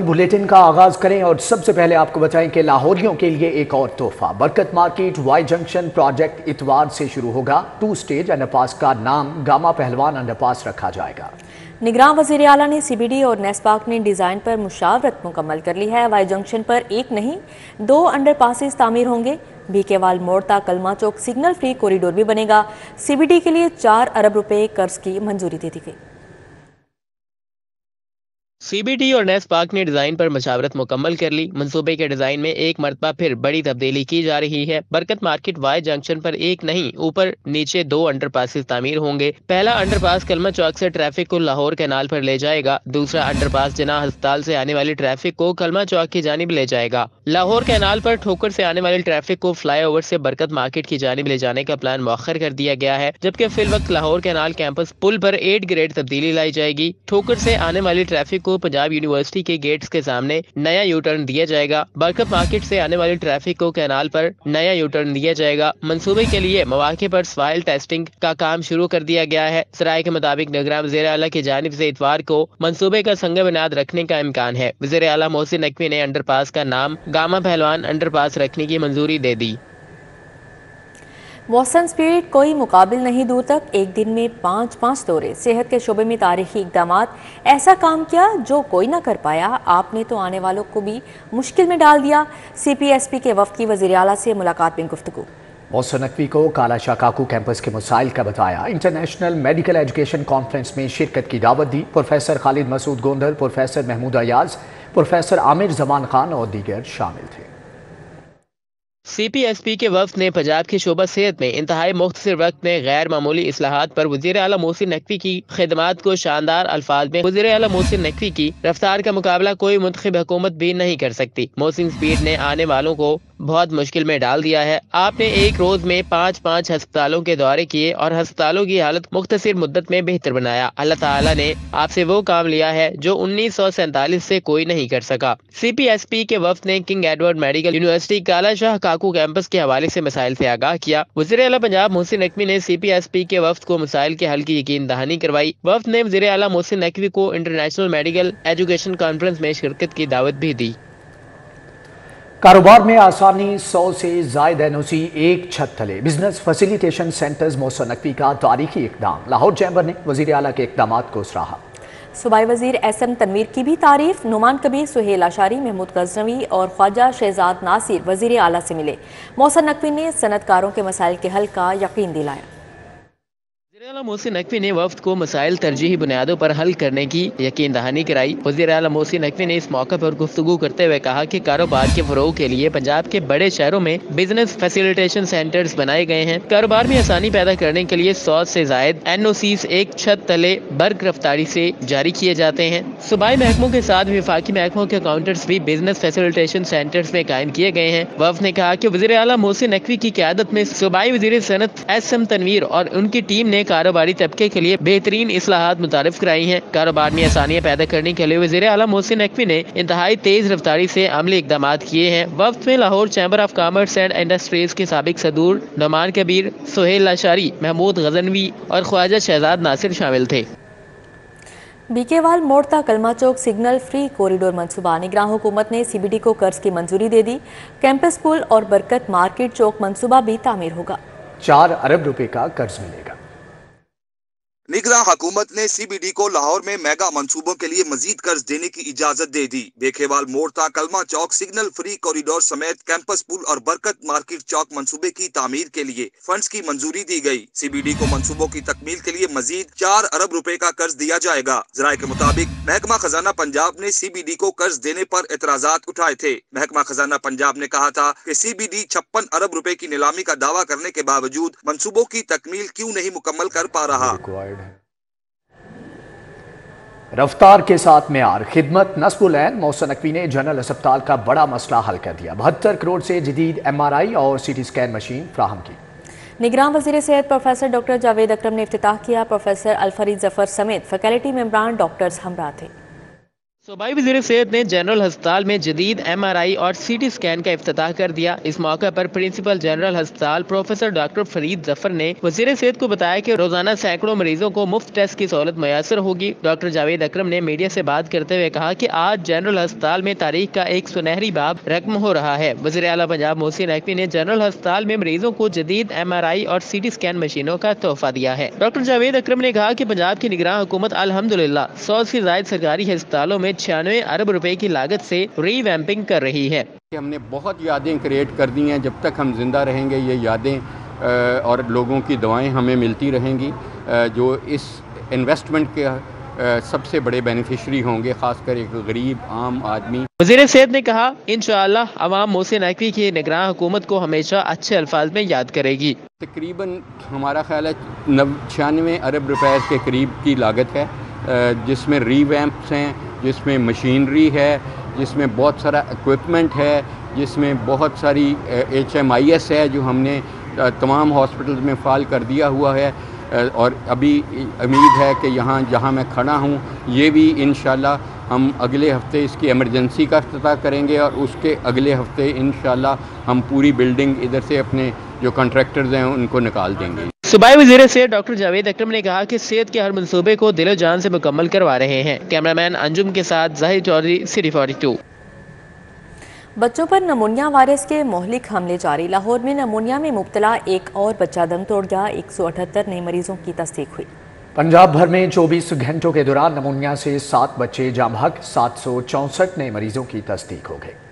Bulletin का आगाज करें और सबसे पहले आपको बताएं कि लाहौरियों के लिए एक और तोहफा। बरकत मार्केट वाई जंक्शन प्रोजेक्ट इतवार से शुरू होगा। 2 स्टेज अंडरपास का नाम गामा पहलवान अंडरपास रखा जाएगा। निगरान वज़ीर आला ने CBD और नेस्पाक ने डिज़ाइन पर मुशावरत मुकम्मल कर ली है। वाई जंक्शन पर एक नहीं 2 अंडरपासेस तामीर होंगे। बीकेवाल मोड़ तक कलमा चौक सिग्नल फ्री कॉरिडोर भी बनेगा। CBD के लिए 4 अरब रुपए कर्ज की मंजूरी दे दी गई। CBD और नेस्पाक ने डिजाइन पर मशावरत मुकम्मल कर ली। मंसूबे के डिजाइन में एक मरतबा फिर बड़ी तब्दीली की जा रही है। बरकत मार्केट वाई जंक्शन पर एक नहीं ऊपर नीचे 2 अंडरपासेस तामीर होंगे। पहला अंडरपास कलमा चौक से ट्रैफिक को लाहौर कैनाल पर ले जाएगा। दूसरा अंडरपास जिन्ना अस्पताल से आने वाली ट्रैफिक को कलमा चौक की जानिब ले जाएगा। लाहौर कैनाल पर ठोकर से आने वाली ट्रैफिक को फ्लाईओवर से बरकत मार्केट की जानिब ले जाने का प्लान मौखर कर दिया गया है, जबकि फिल वक्त लाहौर कैनाल कैंपस पुल पर 8 ग्रेड तब्दीली लाई जाएगी। ठोकर से आने वाली ट्रैफिक को पंजाब यूनिवर्सिटी के गेट्स के सामने नया यू टर्न दिया जाएगा। बरकत मार्केट से आने वाली ट्रैफिक को कैनाल पर नया यू टर्न दिया जाएगा। मंसूबे के लिए मौके पर सॉइल टेस्टिंग का काम शुरू कर दिया गया है। सराय के मुताबिक निगरान वज़ीर आला की जानिब से इतवार को मंसूबे का संग बुनियाद रखने का इम्कान है। वज़ीर आला मोहसिन नकवी ने अंडरपास का नाम गामा पहलवान अंडरपास रखने की मंजूरी दे दी। मौसम स्पीड कोई मुकाबिल नहीं दूर तक एक दिन में 5 दौरे। सेहत के शोबे में तारीखी इकदामात, ऐसा काम किया जो कोई ना कर पाया। आपने तो आने वालों को भी मुश्किल में डाल दिया। CPSP के वफ़द की वज़ीर आला से मुलाकात में गुफ्तगू। मोहसिन नकवी को काला शाह काकू कैंपस के मसाइल का बताया। इंटरनेशनल मेडिकल एजुकेशन कॉन्फ्रेंस में शिरकत की दावत दी। Professor Khalid Masood Gondal, professor Mahmood Ayaz, professor Aamir Zaman Khan और दीगर शामिल थे। CPSP के वफ़द ने पंजाब की शोबा सेहत में इंतहाई मुख्तसर वक्त में गैर मामूली इस्लाहात पर वज़ीर आला मोहसिन नकवी की खिदमात को शानदार अल्फाज में वज़ीर आला मोहसिन नकवी की रफ्तार का मुकाबला कोई मुंतखब हुकूमत भी नहीं कर सकती। मोहसिन स्पीड ने आने वालों को बहुत मुश्किल में डाल दिया है। आपने एक रोज में 5 अस्पतालों के दौरे किए और अस्पतालों की हालत मुख्तसर मुद्दत में बेहतर बनाया। अल्लाह ताला ने आपसे वो काम लिया है जो 1947 से कोई नहीं कर सका। CPSP के वफ़द ने किंग एडवर्ड मेडिकल यूनिवर्सिटी काला शाह काकू कैंपस के हवाले से मसाइल से आगाह किया। वज़ीर आला पंजाब मोहसिन नकवी ने CPSP के वफ़द को मसाइल के हल की यकीन दहानी करवाई। वफ़द ने वज़ीर आला मोहसिन नकवी को इंटरनेशनल मेडिकल एजुकेशन कॉन्फ्रेंस में शिरकत की दावत भी दी। कारोबार में आसानी, 100 से ज़ायद NOC एक छत तले। Business facilitation centres Mohsin Naqvi का तारीखी इक़दाम। लाहौर चैम्बर ने वज़ीर आला के इक़दामात को सराहा। सूबाई वज़ीर SM तनवीर की भी तारीफ। नुमान कबीर, सुहेल आशारी, महमूद गजनवी और ख्वाजा शहजाद नासिर वज़ीर आला से मिले। मोहसिन नकवी ने सनतकारों के मसाइल के हल का यकीन दिलाया। वज़ीर आला मोहसिन नकवी ने वफ़द को मसाइल तरजीही बुनियादों पर हल करने की यकीन दहानी कराई। वज़ीर आला मोहसिन नकवी ने इस मौके पर गुफ्तगू करते हुए कहा कि कारोबार के फरोग के लिए पंजाब के बड़े शहरों में बिजनेस फैसिलिटेशन सेंटर्स बनाए गए हैं। कारोबार में आसानी पैदा करने के लिए 100 से ज़ायद NOCs एक छत तले बर्क रफ्तारी से जारी किए जाते हैं। सूबाई महकमों के साथ विफाकी महकमों के काउंटर्स भी बिजनेस फैसिलिटेशन सेंटर्स में कायम किए गए हैं। वफ़द ने कहा कि वज़ीर आला मोहसिन नकवी की क़यादत में सूबाई वज़ीर सनत SM तनवीर और उनकी टीम ने कारोबारी तबके के लिए बेहतरीन इस्लाहात मुतारिफ कराई हैं। कारोबार में आसानियां पैदा करने के लिए वज़ीर आला मोहसिन नकवी ने इंतहाई तेज रफ्तारी से अमली इकदामात किए हैं। वफ़द में Lahore chamber of commerce and industries के साबिक सदूर नुमान कबीर, सुहेल आशारी, महमूद गजनवी और ख्वाजा शहजाद नासिर शामिल थे। बीकेवाल मोड़ तक कलमा चौक सिग्नल फ्री कॉरिडोर मंसूबा। निगरान हुकूमत ने CBD को कर्ज की मंजूरी दे दी। कैंपस पुल और बरकत मार्केट चौक मंसूबा भी तामीर होगा। 4 अरब रुपए का कर्ज मिलेगा। निगरान हुकूमत ने CBD को लाहौर में मेगा मंसूबों के लिए मजीद कर्ज देने की इजाजत दे दी। बेखेवाल मोड़ तक कलमा चौक सिग्नल फ्री कॉरिडोर समेत कैंपस पुल और बरकत मार्केट चौक मंसूबे की तामीर के लिए फंड्स की मंजूरी दी गई। CBD को मंसूबों की तकमील के लिए मजीद 4 अरब रुपए का कर्ज दिया जाएगा। जराये के मुताबिक महकमा खजाना पंजाब ने CBD को कर्ज देने पर एतराजात उठाए थे। महकमा खजाना पंजाब ने कहा था कि CBD 56 अरब रुपए की नीलामी का दावा करने के बावजूद मंसूबों की तकमील क्यों नहीं मुकम्मल कर पा रहा। रफ्तार के साथ मेयार, खिदमत, नस्बुल-ऐन। मोहसिन नकवी ने जनरल अस्पताल का बड़ा मसला हल कर दिया। 72 करोड़ से जदीद MRI और CT स्कैन मशीन फ्राहम की। निगरान वज़ीर सेहत प्रोफेसर डॉक्टर जावेद अकरम ने इफ्तिताह किया। प्रोफेसर अल फरीद जफर समेत फैकल्टी मेंबरान डॉक्टर्स हमरा थे। सूबाई वज़ीर सेहत ने जनरल अस्पताल में जदीद MRI और CT स्कैन का इफ्तिताह कर दिया। इस मौके पर प्रिंसिपल जनरल अस्पताल प्रोफेसर डॉक्टर फरीद जफर ने वज़ीर सेहत को बताया कि रोजाना सैकड़ों मरीजों को मुफ्त टेस्ट की सहूलत मैसर होगी। डॉक्टर जावेद अकरम ने मीडिया से बात करते हुए कहा कि आज जनरल अस्पताल में तारीख का एक सुनहरी बाब रकम हो रहा है। वज़ीर आला पंजाब मोहसिन नकवी ने जनरल अस्पताल में मरीजों को जदीद MRI और CT स्कैन मशीनों का तोहफा दिया है। डॉक्टर जावेद अकरम ने कहा कि पंजाब की निगरान हुकूमत अल्हम्दुलिल्लाह 100 से ज्यादा सरकारी अस्पतालों में 96 अरब रुपए की लागत से रीवैम्पिंग कर रही है। हमने बहुत यादें क्रिएट कर दी हैं। जब तक हम जिंदा रहेंगे ये यादें और लोगों की दवाएं हमें मिलती रहेंगी, जो इस इन्वेस्टमेंट के सबसे बड़े बेनिफिशरी होंगे, खासकर एक गरीब आम आदमी। वज़ीर सेहत ने कहा इंशाअल्लाह अवाम मोहसिन नकवी की निगरान हुकूमत को हमेशा अच्छे अल्फाज में याद करेगी। तकरीबन हमारा ख्याल है 96 अरब रुपए के करीब की लागत है, जिसमें रीवैम्प्स हैं, जिसमें मशीनरी है, जिसमें बहुत सारा इक्विपमेंट है, जिसमें बहुत सारी HMIS है जो हमने तमाम हॉस्पिटल्स में फ़ाइल कर दिया हुआ है। और अभी उम्मीद है कि यहाँ जहाँ मैं खड़ा हूँ ये भी इंशाल्लाह हम अगले हफ्ते इसकी एमरजेंसी का इफ्तिताह करेंगे और उसके अगले हफ्ते इंशाल्लाह हम पूरी बिल्डिंग इधर से अपने जो कॉन्ट्रैक्टर्स हैं उनको निकाल देंगे। सूबाई वज़ीर सेहत डॉक्टर जावेद अकरम ने कहा कि सेहत के हर मंसूबे को दिलो जान से मुकम्मल करवा रहे हैं। कैमरामैन अंजुम के साथ जाहिर चौधरी, सिटी 42। बच्चों पर नमूनिया वायरस के मोहलिक हमले जारी। लाहौर में नमूनिया में मुब्तला एक और बच्चा दम तोड़ गया। 178 नए मरीजों की तस्दीक हुई। पंजाब भर में 24 घंटों के दौरान नमूनिया से 7 बच्चे जाँ बहक, 764 नए मरीजों की तस्दीक हो गई।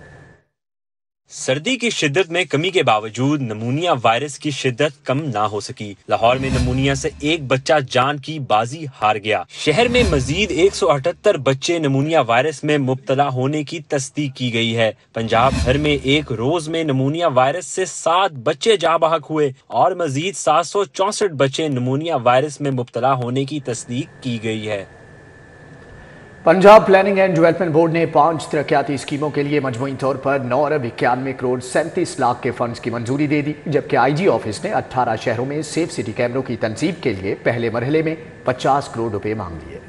सर्दी की शिद्दत में कमी के बावजूद नमूनिया वायरस की शिद्दत कम ना हो सकी। लाहौर में नमूनिया से एक बच्चा जान की बाजी हार गया। शहर में मजीद 178 बच्चे नमूनिया वायरस में मुब्तला होने की तस्दीक की गई है। पंजाब भर में एक रोज में नमूनिया वायरस से 7 बच्चे जाँ बहक हुए और मजीद 764 बच्चे नमूनिया वायरस में मुब्तला होने की तस्दीक की गई है। Punjab planning and development board ने 5 तरक्याती स्कीमों के लिए मजमूई तौर पर 9 अरब 91 करोड़ 37 लाख के फंड्स की मंजूरी दे दी, जबकि IG ऑफिस ने 18 शहरों में सेफ सिटी कैमरों की तंसीब के लिए पहले मरहले में 50 करोड़ रुपए मांग लिए।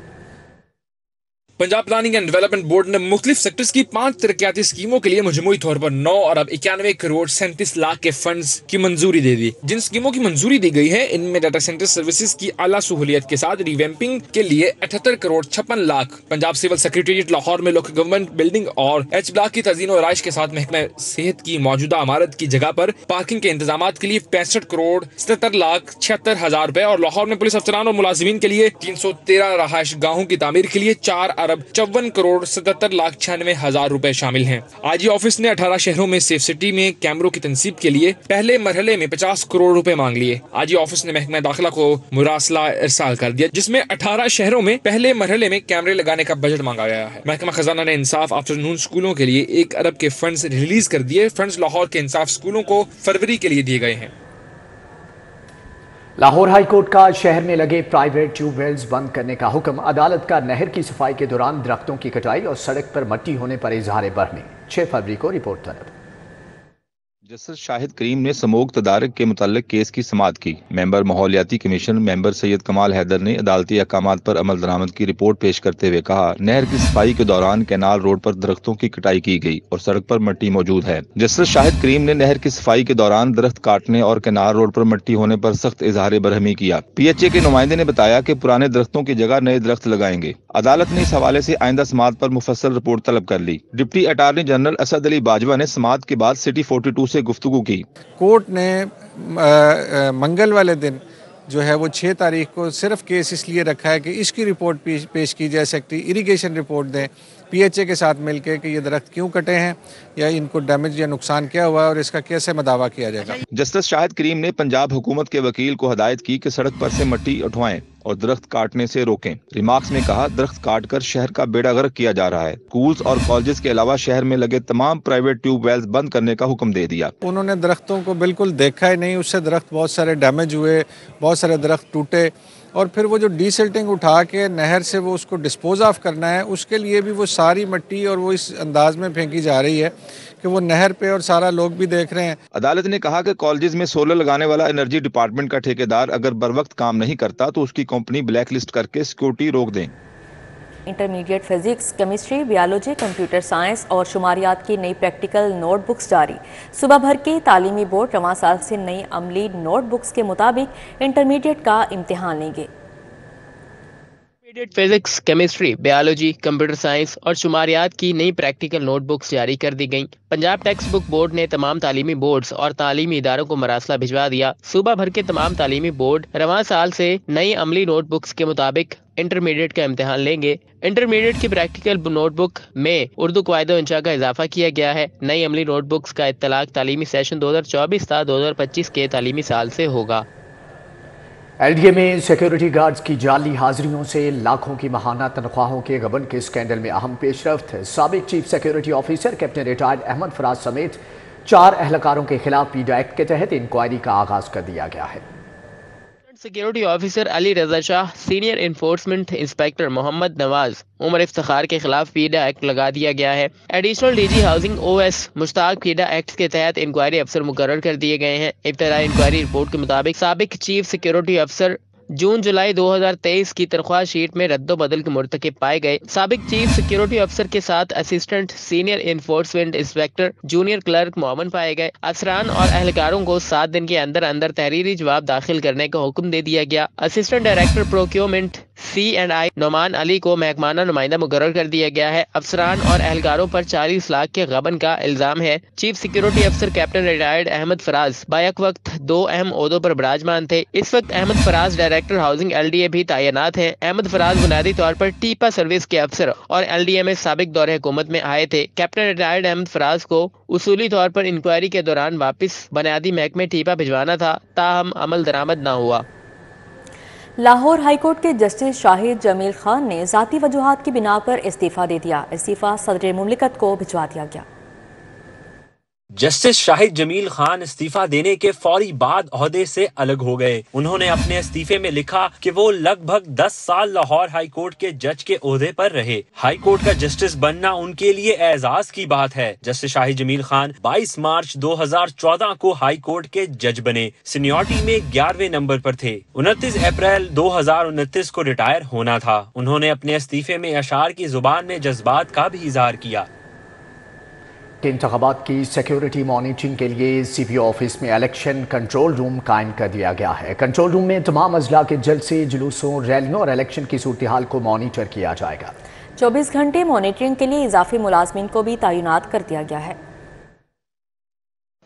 Punjab planning and development board ने मुख्तलिफ सेक्टर्स की 5 तरक्याती स्कीमों के लिए मजमूई तौर पर 9 अरब 91 करोड़ 37 लाख के फंड्स की मंजूरी दे दी। जिन स्कीमों की मंजूरी दी गई है इनमें डाटा सेंटर सर्विसेज की आला सहूलियत के साथ रिवैम्पिंग के लिए 78 करोड़ 56 लाख, पंजाब सिविल सेक्रेटेरिएट लाहौर में लोकल गवर्नमेंट बिल्डिंग और H ब्लॉक की तज़ीन और आइश के साथ महकमा सेहत की मौजूदा इमारत की जगह पर पार्किंग के इंतजाम के लिए 65 करोड़ 77 लाख 76 हजार रुपए और लाहौर में पुलिस अफसरान और मुलाजिमीन के लिए 313 रहायश गाहों की तामीर के लिए 4 अरब 54 करोड़ 77 लाख 96 हजार रुपए शामिल हैं। IG ऑफिस ने 18 शहरों में सेफ सिटी में कैमरों की तंसीब के लिए पहले मरहले में 50 करोड़ रुपए मांग लिए। IG ऑफिस ने महकमा दाखिला को मुरासला इरसाल कर दिया, जिसमें 18 शहरों में पहले मरहले में कैमरे लगाने का बजट मांगा गया है। महकमा खजाना ने इंसाफ आफ्टरनून स्कूलों के लिए 1 अरब के फंड्स रिलीज कर दिए। फंड्स लाहौर के इंसाफ स्कूलों को फरवरी के लिए दिए गए हैं। लाहौर हाई कोर्ट का शहर में लगे प्राइवेट ट्यूबवेल्स बंद करने का हुक्म। अदालत का नहर की सफाई के दौरान दरख्तों की कटाई और सड़क पर मट्टी होने पर इजहार बरहमी। 6 फरवरी को रिपोर्ट तलब। जस्टिस शाहिद करीम ने समूग तदारक के मुताल्लिक केस की समाअत की। मेंबर माहौलियाती कमीशन मेंबर सैयद कमाल हैदर ने अदालती अहकामात पर अमल दरामद की रिपोर्ट पेश करते हुए कहा, नहर की सफाई के दौरान कैनाल रोड पर दरख्तों की कटाई की गई और सड़क पर मट्टी मौजूद है। जस्टिस शाहिद करीम ने नहर की सफाई के दौरान दरख्त काटने और कैनाल रोड पर मट्टी होने पर सख्त इजहार बरहमी किया। PHA के नुमाइंदे ने बताया कि पुराने दरख्तों की जगह नए दरख्त लगाएंगे। अदालत ने इस हवाले से आइंदा समाअत पर मुफस्सल रिपोर्ट तलब कर ली। Deputy attorney general Asad Ali Bajwa ने समाअत के बाद सिटी 42 से गुफ्तगू की। कोर्ट ने मंगल वाले दिन जो है वो 6 तारीख को सिर्फ केस इसलिए रखा है कि इसकी रिपोर्ट पेश की जाए। सेक्रेटरी इरिगेशन रिपोर्ट दें PHA के साथ मिलकर कि ये दरख्त क्यों कटे हैं या इनको डैमेज या नुकसान क्या हुआ है और इसका कैसे मदावा किया जाएगा। जस्टिस शाहिद करीम ने पंजाब हुकूमत के वकील को हदायत की कि सड़क पर से मट्टी उठवाएं और दरख्त काटने से रोकें। रिमार्क्स में कहा, दरख्त काट कर शहर का बेड़ा गर्क किया जा रहा है। स्कूल्स और कॉलेजेस के अलावा शहर में लगे तमाम प्राइवेट ट्यूबवेल्स बंद करने का हुक्म दे दिया। उन्होंने दरख्तों को बिल्कुल देखा ही नहीं, उससे दरख्त बहुत सारे डैमेज हुए, बहुत सारे दरख्त टूटे और फिर वो जो डीसिल्टिंग उठा के नहर से वो उसको डिस्पोज ऑफ करना है, उसके लिए भी वो सारी मट्टी और वो इस अंदाज में फेंकी जा रही है कि वो नहर पे और सारा लोग भी देख रहे हैं। अदालत ने कहा कि कॉलेजेस में सोलर लगाने वाला एनर्जी डिपार्टमेंट का ठेकेदार अगर बर वक्त काम नहीं करता तो उसकी कंपनी ब्लैक लिस्ट करके सिक्योरिटी रोक दें। Intermediate physics, chemistry, biology, computer science اور شماریات کی نئی پریکٹیکل نوٹ بکس جاری۔ صوبہ بھر کے تعلیمی بورڈ رواں سال سے نئی عملی نوٹ بکس کے مطابق انٹرمیڈیٹ کا امتحان لیں گے۔ Physics, chemistry, biology, computer science اور شماریات کی نئی پریکٹیکل نوٹ بکس جاری کر دی گئیں۔ پنجاب ٹیکسٹ بک بورڈ نے تمام تعلیمی بورڈز اور تعلیمی اداروں کو مراسلہ بھجوا دیا۔ صوبہ بھر کے تمام تعلیمی بورڈ رواں سال سے نئی عملی نوٹ بکس کے مطابق انٹرمیڈیٹ کا امتحان لیں گے۔ انٹرمیڈیٹ کی پریکٹیکل نوٹ بک میں اردو قواعد و انشاء کا اضافہ کیا گیا ہے۔ نئی عملی نوٹ بکس کا اطلاق تعلیمی سیشن 2024 تا 2025 کے تعلیمی سال سے ہوگا۔ ایل ڈی اے میں سیکیورٹی گارڈز کی جعلی حاضریوں سے لاکھوں کی ماہانہ تنخواہوں کے غبن کے اسکینڈل میں اہم پیش رفت۔ سابق chief security officer captain retired Ahmad Faraz سمیت 4 اہلکاروں کے خلاف پیڈا ایکٹ کے تحت انکوائری کا آغاز کر دیا گیا ہے۔ Security officer Ali Raza Shah, senior enforcement inspector Muhammad Nawaz, Umar Iftikhar کے خلاف پیڈا ایکٹ لگا دیا گیا ہے۔ Additional D G housing O S Mushtaq PEDA act کے تحت انکوائری افسر مقرر کر دیے گئے ہیں۔ ابتدائی انکوائری رپورٹ کے مطابق سابق چیف سیکیورٹی افسر جون جولائی 2023 کی تنخواہ شیٹ میں رد و بدل کے مرتکب پائے گئے۔ سابق چیف سیکیورٹی افسر کے ساتھ assistant senior enforcement inspector, junior clerk معاون پائے گئے۔ افسران اور اہلکاروں کو 7 دن کے اندر اندر تحریری جواب داخل کرنے کا حکم دے دیا گیا۔ Assistant director procurement C&I Noman Ali کو محکمانہ نمائندہ مقرر کر دیا گیا ہے۔ افسران اور اہلکاروں پر 40 لاکھ کے غبن کا الزام ہے۔ چیف سیکیورٹی افسر کیپٹن ریٹائرڈ احمد فراز بیک وقت 2 اہم عہدوں پر براجمان تھے۔ اس وقت احمد فراز ڈائریکٹر ہاؤسنگ LDA بھی تعینات ہیں۔ احمد فراز بنیادی طور پر ٹیپا سروس کے افسر اور LDA میں سابق دور حکومت میں آئے تھے۔ کیپٹن ریٹائرڈ احمد فراز کو اصولی طور پر انکوائری کے دوران واپس بنیادی محکمے ٹیپا بھجوانا تھا، تاہم عمل درآمد نہ ہوا۔ لاہور ہائی کورٹ کے جسٹس شاہد جمیل خان نے ذاتی وجوہات کی بنا پر استعفیٰ دے دیا۔ استعفیٰ صدر مملکت کو بھجوا دیا گیا۔ جسٹس شاہد جمیل خان استعفیٰ دینے کے فوری بعد عہدے سے الگ ہو گئے۔ انہوں نے اپنے استعفے میں لکھا کہ وہ لگ بھگ 10 سال لاہور ہائی کورٹ کے جج کے عہدے پر رہے۔ ہائی کورٹ کا جسٹس بننا ان کے لیے اعزاز کی بات ہے۔ جسٹس شاہد جمیل خان 22 مارچ 2014 کو ہائی کورٹ کے جج بنے۔ سینیورٹی میں 11ویں نمبر پر تھے۔ 29 اپریل 2029 کو ریٹائر ہونا تھا۔ انہوں نے اپنے استعفے میں اشعار کی زبان میں جذبات کا بھی اظہار کیا۔ انتخابات کی سیکیورٹی مانیٹرنگ کے لیے CPO آفس میں الیکشن کنٹرول روم قائم کر دیا گیا ہے۔ کنٹرول روم میں تمام اضلاع کے جلسے، جلوسوں، ریلیوں اور الیکشن کی صورتحال کو مانیٹر کیا جائے گا۔ 24 گھنٹے مانیٹرنگ کے لیے اضافی ملازمین کو بھی تعینات کر دیا گیا ہے۔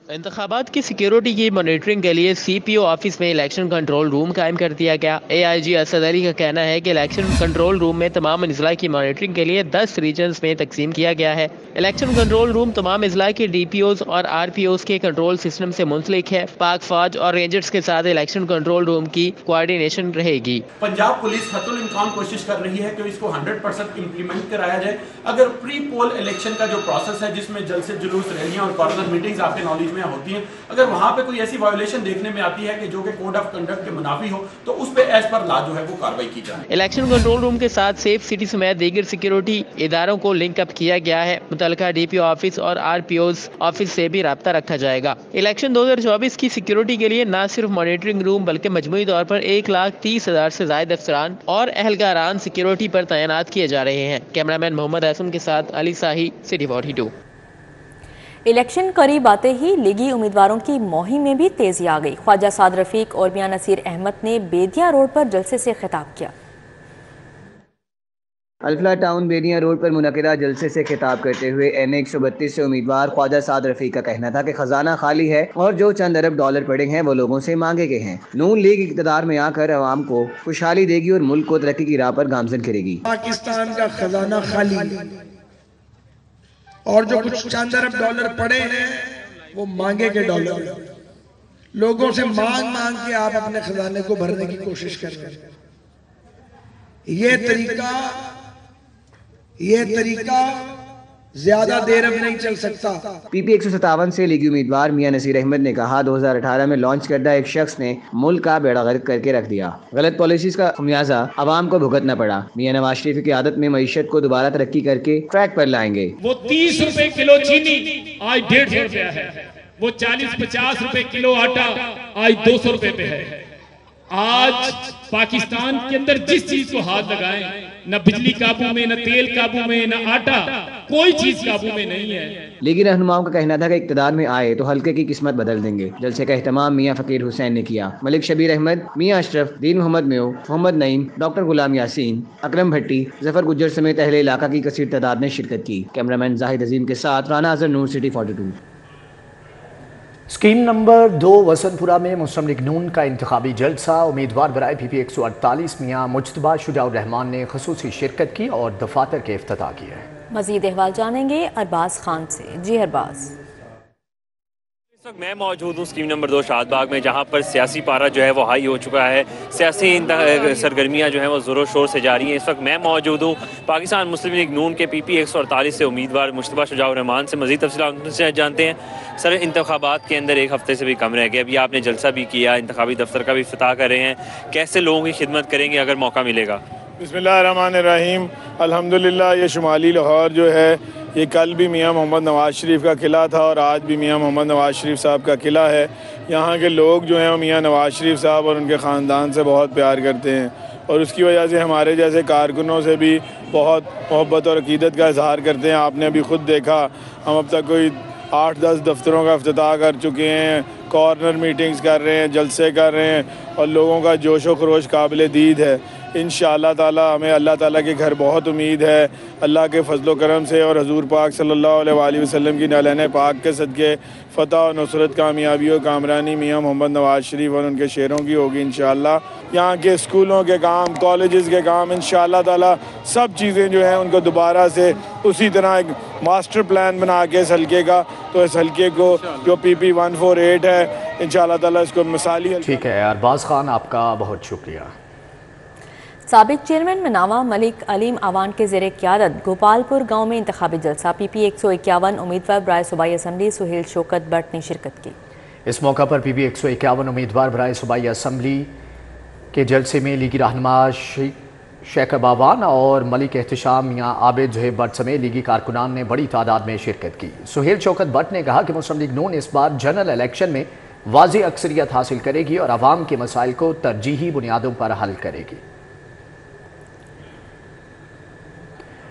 انتخابات کی سیکیورٹی کی مانیٹرنگ کے لیے CPO آفس میں الیکشن کنٹرول روم قائم کر دیا گیا۔ AIG اسد علی کا کہنا ہے کہ الیکشن کنٹرول روم میں تمام اضلاع کی مانیٹرنگ کے لیے 10 ریجنز میں تقسیم کیا گیا ہے۔ الیکشن کنٹرول روم تمام اضلاع کے DPOs اور RPOs کے کنٹرول سسٹم سے منسلک ہے۔ پاک فوج اور رینجرز کے ساتھ الیکشن کنٹرول روم کی کوارڈینیشن رہے گی۔ پنجاب پولیس حتی الامکان کوشش کر رہی ہے کہ اس کو 100% امپلیمنٹ کرایا جائے۔ اگر پری پول الیکشن کا جو پروسیس ہے جس میں جلسے، جلوس، ریلیاں اور کارنر میٹنگز آپ کے نالج میں ہوتی ہیں، اگر وہاں پہ کوئی ایسی وائیولیشن دیکھنے میں آتی ہے کہ جو کہ کوڈ آف کنڈکٹ کے منافی ہو تو اس پہ ایز پر لا جو ہے وہ کارروائی کی جائے۔ الیکشن کنٹرول روم کے ساتھ سیف سٹی سمیت دیگر سیکیورٹی اداروں کو لنک اپ کیا گیا ہے۔ متعلقہ DPO آفس اور RPOs آفس سے بھی رابطہ رکھا جائے گا۔ الیکشن 2024 کی سیکیورٹی کے لیے نہ صرف مانیٹرنگ روم بلکہ مجموعی طور پر 1,30,000 سے زائد افسران اور اہلکاران سیکیورٹی پر تعینات کیے جا رہے ہیں۔ کیمرامین محمد احسن کے ساتھ علی ساہی، سٹی 42۔ الیکشن قریب آتے ہی لیگی امیدواروں کی مہم میں بھی تیزی آ گئی۔ خواجہ سعد رفیق اور میاں نصیر احمد نے بیدیا روڈ پر جلسے سے خطاب کیا۔ الفلاح ٹاؤن بیدیا روڈ پر منعقدہ جلسے سے خطاب کرتے ہوئے NA 132 سے امیدوار خواجہ سعد رفیق کا کہنا تھا کہ خزانہ خالی ہے اور جو چند ارب ڈالر پڑے ہیں وہ لوگوں سے مانگے گئے ہیں۔ نون لیگ اقتدار میں آ کر عوام کو خوشحالی دے گی اور ملک کو ترقی کی راہ پر گامزن کرے گی۔ پاکستان کا خزانہ خالی اور جو کچھ چند ارب ڈالر پڑے ہیں وہ مانگے کے ڈالر، لوگوں سے مانگ کے آپ اپنے خزانے کو بھرنے کی کوشش کر رہے ہیں۔ یہ طریقہ زیادہ دیر اب نہیں چل سکتا۔ PP 157 سے لیگی امیدوار میاں نصیر احمد نے کہا 2018 میں لانچ کردہ ایک شخص نے ملک کا بیڑا غرق کر کے رکھ دیا۔ غلط پالیسیز کا خمیازہ عوام کو بھگتنا پڑا۔ میاں نواز شریف کی عادت میں معیشت کو دوبارہ ترقی کر کے ٹریک پر لائیں گے۔ وہ 30 روپے کلو چینی آج 150 روپے ہے، وہ 40-50 روپے کلو آٹا آج 200 روپے پہ ہے۔ آج پاکستان کے اندر جس چیز کو ہاتھ لگائیں نہ بجلی قابو میں، نہ تیل قابو میں، نہ آٹا، کوئی چیز قابو میں نہیں ہے۔ لیگی رہنماؤں کا کہنا تھا کہ اقتدار میں آئے تو حلقے کی قسمت بدل دیں گے۔ جلسے کا اہتمام میاں فقیر حسین نے کیا۔ ملک شبیر احمد، میاں اشرف، دین محمد میو، محمد نعیم، ڈاکٹر غلام یاسین، اکرم بھٹی، ظفر گجر سمیت اہل علاقہ کی کثیر تعداد نے شرکت کی۔ کیمرامین زاہد عظیم کے ساتھ رانا اظہر، نور سٹی 42۔ اسکیم نمبر 2 وسنپورہ میں مسلم لیگ نون کا انتخابی جلسہ، امیدوار برائے پی پی 148 میاں مجتبیٰ شجاع الرحمان نے خصوصی شرکت کی اور دفاتر کے افتتاح کیا ہے۔ مزید احوال جانیں گے ارباز خان سے۔ جی ارباز۔ اس وقت میں موجود ہوں اسکیم نمبر 2 شاد باغ میں، جہاں پر سیاسی پارہ جو ہے وہ ہائی ہو چکا ہے، سیاسی سرگرمیاں جو ہیں وہ زور و شور سے جاری ہیں۔ اس وقت میں موجود ہوں پاکستان مسلم لیگ نون کے پی پی 148 سے امیدوار مجتبیٰ شجاع الرحمان سے۔ مزید تفصیلات سے جانتے ہیں۔ سر، انتخابات کے اندر ایک ہفتے سے بھی کم رہ گیا، ابھی آپ نے جلسہ بھی کیا، انتخابی دفتر کا بھی افتتاح کر رہے ہیں، کیسے لوگوں کی خدمت کریں گے اگر موقع ملے گا؟ بسم اللہ الرحمن الرحیم۔ الحمدللہ یہ شمالی لاہور جو ہے یہ کل بھی میاں محمد نواز شریف کا قلعہ تھا اور آج بھی میاں محمد نواز شریف صاحب کا قلعہ ہے۔ یہاں کے لوگ جو ہیں وہ میاں نواز شریف صاحب اور ان کے خاندان سے بہت پیار کرتے ہیں اور اس کی وجہ سے ہمارے جیسے کارکنوں سے بھی بہت محبت اور عقیدت کا اظہار کرتے ہیں۔ آپ نے ابھی خود دیکھا، ہم اب تک کوئی 8-10 دفتروں کا افتتاح کر چکے ہیں، کارنر میٹنگز کر رہے ہیں، جلسے کر رہے ہیں اور لوگوں کا جوش و خروش قابل دید ہے۔ انشاءاللہ تعالی ہمیں اللہ تعالیٰ کے گھر بہت امید ہے، اللہ کے فضل و کرم سے اور حضور پاک صلی اللہ علیہ وآلہ وسلم کی نالین پاک کے صدقے فتح و نصرت، کامیابی و کامرانی میاں محمد نواز شریف اور ان کے شیروں کی ہوگی انشاءاللہ۔ یہاں کے اسکولوں کے کام، کالجز کے کام، انشاءاللہ تعالی سب چیزیں جو ہیں ان کو دوبارہ سے اسی طرح ایک ماسٹر پلان بنا کے اس حلقے کا، تو اس حلقے کو جو پی پی 148 ہے انشاءاللہ تعالی اس کو مثالی۔ ٹھیک ہے ارباز خان، آپ کا بہت شکریہ۔ سابق چیئرمین مناوا ملک علیم اوان کے زیر قیادت گوپال پور گاؤں میں انتخابی جلسہ، پی پی 151 امیدوار برائے صوبائی اسمبلی سہیل شوکت بٹ نے شرکت کی۔ اس موقع پر پی پی 151 امیدوار برائے صوبائی اسمبلی کے جلسے میں لیگی رہنما شیخر باوان اور ملک احتشام میاں عابد زہیب بٹ سمیت لیگی کارکنان نے بڑی تعداد میں شرکت کی۔ سہیل شوکت بٹ نے کہا کہ مسلم لیگ نون اس بار جنرل الیکشن میں واضح اکثریت حاصل کرے گی اور عوام کے مسائل کو ترجیحی بنیادوں پر حل کرے گی۔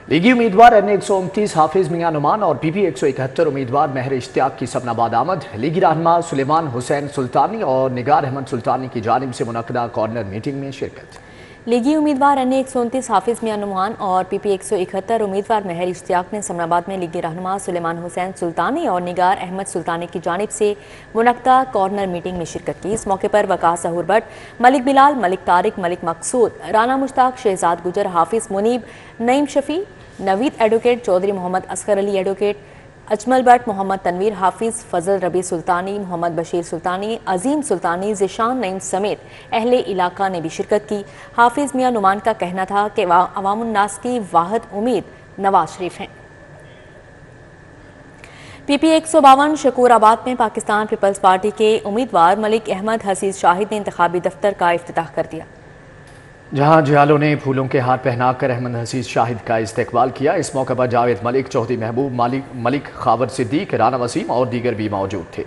لیگی امیدوار این 129 حافظ میاں نعمان اور پی پی 171 امیدوار مہر اشتیاق کی سبنا باد آمد۔ لیگی رہنما سلیمان حسین سلطانی اور نگار احمد سلطانی کی جانب سے منعقدہ کارنر میٹنگ میں شرکت۔ لیگی امیدوار این 129 حافظ میاں نعمان اور پی پی 171 امیدوار مہر اشتیاق نے سمن آباد میں لیگی رہنما سلیمان حسین سلطانی اور نگار احمد سلطانی کی جانب سے منعقدہ کارنر میٹنگ میں شرکت کی۔ اس موقع پر وقاص ظہور بٹ، ملک بلال، ملک طارق، ملک مقصود، رانا مشتاق، شہزاد گجر، حافظ منیب، نعیم شفیع، نوید ایڈوکیٹ، چودھری محمد اصغر علی ایڈوکیٹ، اجمل بٹ، محمد تنویر حافظ، فضل ربی سلطانی، محمد بشیر سلطانی، عظیم سلطانی، ذیشان نعیم سمیت اہل علاقہ نے بھی شرکت کی۔ حافظ میاں نعمان کا کہنا تھا کہ عوام الناس کی واحد امید نواز شریف ہیں۔ پی پی 152 شکور آباد میں پاکستان پیپلز پارٹی کے امیدوار ملک احمد حسیس شاہد نے انتخابی دفتر کا افتتاح کر دیا، جہاں جہالوں نے پھولوں کے ہار پہنا کر احمد حسیس شاہد کا استقبال کیا۔ اس موقع پر جاوید ملک، چودھری محبوب، ملک خاور صدیق، رانا وسیم اور دیگر بھی موجود تھے،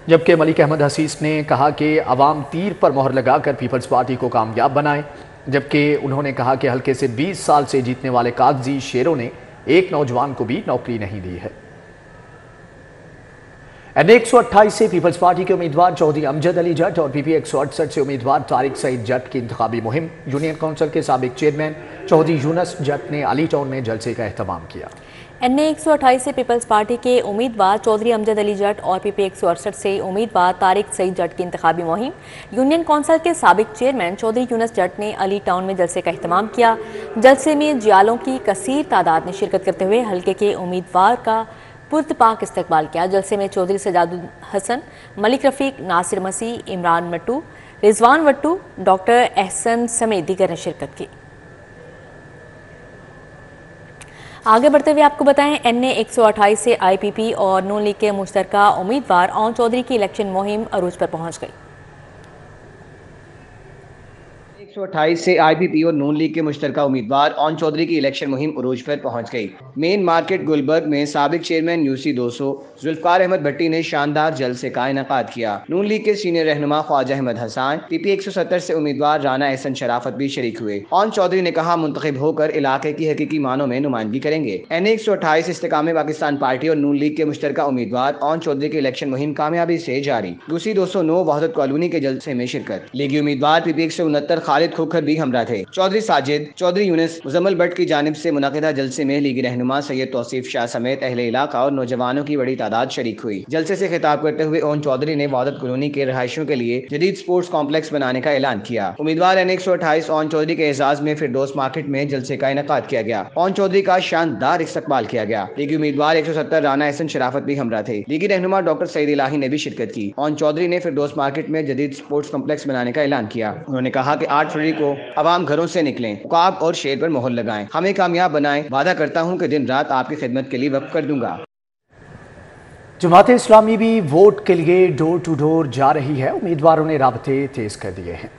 جبکہ ملک احمد حسیس نے کہا کہ عوام تیر پر مہر لگا کر پیپلز پارٹی کو کامیاب بنائے، جبکہ انہوں نے کہا کہ حلقے سے 20 سال سے جیتنے والے کاغذی شیروں نے ایک نوجوان کو بھی نوکری نہیں دی ہے۔ این 128 سے پیپلز پارٹی کے امیدوار چودھری امجد علی جٹ اور پی پی 168 سے امیدوار طارق سعید جٹ کی انتخابی مہم، یونین کونسل کے سابق چیئرمین چودھری یونس جٹ نے علی ٹاؤن میں جلسے کا اہتمام کیا۔ این 128 سے پیپلز پارٹی کے امیدوار چودھری امجد علی جٹ اور پی پی 168 سے امیدوار طارق سعید جٹ کی انتخابی مہم، یونین کونسل کے سابق چیئرمین چودھری یونس جٹ نے علی ٹاؤن میں جلسے کا اہتمام کیا۔ جلسے میں جیالوں کی کثیر تعداد نے شرکت کرتے ہوئے حلقے کے امیدوار کا پرتپاک استقبال کیا۔ جلسے میں چودھری سجاد الحسن، ملک رفیق، ناصر مسیح، عمران مٹو، رضوان وٹو، ڈاکٹر احسن سمیت دیگر نے شرکت کی۔ آگے بڑھتے ہوئے آپ کو بتائیں این 128 سے آئی پی پی اور نون لیگ کے مشترکہ امیدوار اون چودھری کی الیکشن مہم عروج پر پہنچ گئی۔ 128 سے IPP اور نون لیگ کے مشترکہ امیدوار اون چودھری کی الیکشن مہم عروج پر پہنچ گئی۔ مین مارکیٹ گلبرگ میں سابق چیئرمین UC 200 ذوالفقار احمد بھٹی نے شاندار جلسے کا انعقاد کیا۔ نون لیگ کے سینئر رہنما خواجہ احمد حسان، PP 170 سے امیدوار رانا احسن شرافت بھی شریک ہوئے۔ اون چودھری نے کہا منتخب ہو کر علاقے کی حقیقی معنوں میں نمائندگی کریں گے۔ NA 128 استحکام پاکستان پارٹی اور نون لیگ کے مشترکہ امیدوار اون چودھری کی الیکشن مہم کامیابی سے جاری۔ UC 209 وحدت کالونی کے جلسے میں شرکت۔ لیگی امیدوار PP 169 خالد کھوکھر بھی ہمراہ تھے۔ چودھری ساجد، چودھری یونس، مزمل بٹ کی جانب سے منعقدہ جلسے میں لیگی رہنما سید توصیف شاہ سمیت اہل علاقہ اور نوجوانوں کی بڑی تعداد شریک ہوئی۔ جلسے سے خطاب کرتے ہوئے اون چودھری نے وحدت کالونی کے رہائشیوں کے لیے جدید سپورٹس کمپلیکس بنانے کا اعلان کیا۔ امیدوار NA 128 اون چودھری کے اعزاز میں فردوس مارکیٹ میں جلسے کا انعقاد کیا گیا۔ اون چودھری کا شاندار استقبال کیا گیا۔ لیگی امیدوار 170 رانا احسن شرافت بھی ہمراہ تھے۔ لیگی رہنما ڈاکٹر سعید الہی نے بھی شرکت کی۔ اون چودھری نے فردوس مارکیٹ میں جدید سپورٹس کمپلیکس بنانے کا اعلان کیا۔ انہوں نے کہا کہ 8 فروری کو عوام گھروں سے نکلیں، عقاب اور شیر پر مہر لگائیں، ہمیں کامیاب بنائیں، وعدہ کرتا ہوں کہ دن رات آپ کی خدمت کے لیے وقف کر دوں گا۔ جماعت اسلامی بھی ووٹ کے لیے ڈور ٹو ڈور جا رہی ہے، امیدواروں نے رابطے تیز کر دیے ہیں۔